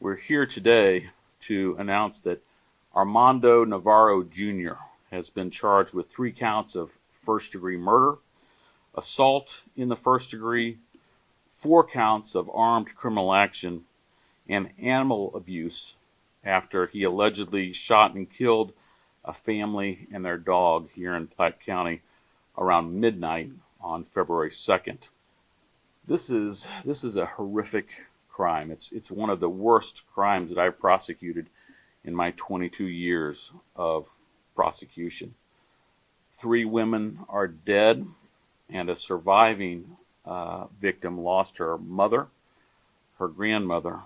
We're here today to announce that Armando Navarro Jr. has been charged with 3 counts of first-degree murder, assault in the first degree, 4 counts of armed criminal action, and animal abuse after he allegedly shot and killed a family and their dog here in Platte County around midnight on February 2nd. This is a horrific crime. It's one of the worst crimes that I've prosecuted in my 22 years of prosecution. 3 women are dead, and a surviving victim lost her mother, her grandmother,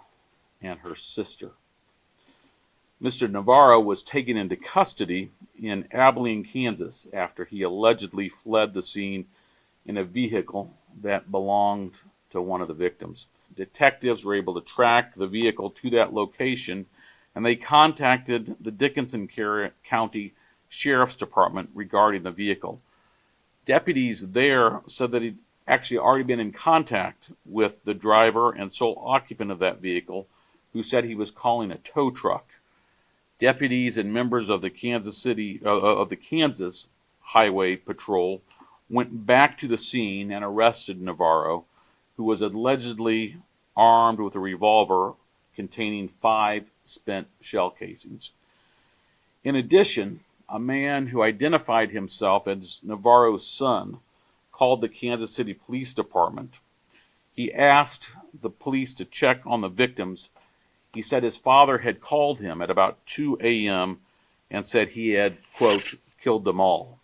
and her sister. Mr. Navarro was taken into custody in Abilene, Kansas, after he allegedly fled the scene in a vehicle that belonged to one of the victims. Detectives were able to track the vehicle to that location, and they contacted the Dickinson County Sheriff's Department regarding the vehicle. Deputies there said that he'd actually already been in contact with the driver and sole occupant of that vehicle, who said he was calling a tow truck. Deputies and members of the Kansas Highway Patrol went back to the scene and arrested Navarro, who was allegedly armed with a revolver containing 5 spent shell casings. In addition, a man who identified himself as Navarro's son called the Kansas City Police Department. He asked the police to check on the victims. He said his father had called him at about 2 a.m. and said he had, quote, killed them all.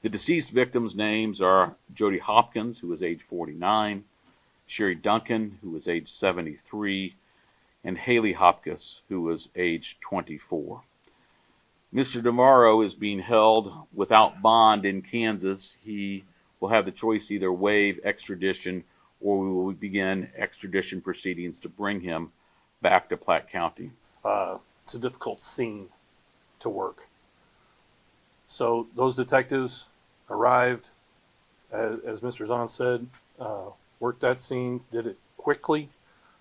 The deceased victims' names are Jody Hopkins, who was age 49, Sherry Duncan, who was age 73, and Haley Hopkins, who was age 24. Mr. Navarro is being held without bond in Kansas. He will have the choice to either waive extradition, or we will begin extradition proceedings to bring him back to Platte County. It's a difficult scene to work. So those detectives arrived, as Mr. Zahnd said, worked that scene, did it quickly,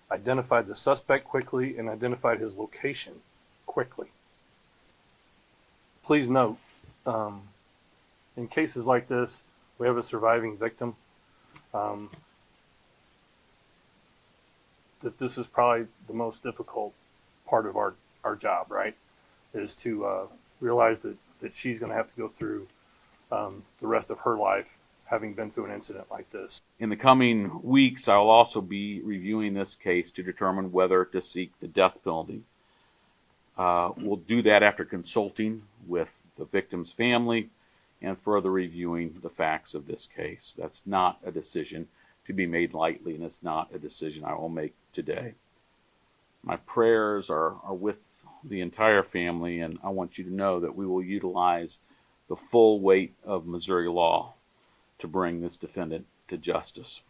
identified the suspect quickly, and identified his location quickly. Please note, in cases like this, we have a surviving victim. That this is probably the most difficult part of our job, right? Is to realize that she's going to have to go through the rest of her life having been through an incident like this. In the coming weeks, I will also be reviewing this case to determine whether to seek the death penalty. We'll do that after consulting with the victim's family and further reviewing the facts of this case. That's not a decision to be made lightly, and it's not a decision I will make today. My prayers are with the entire family, and I want you to know that we will utilize the full weight of Missouri law to bring this defendant to justice.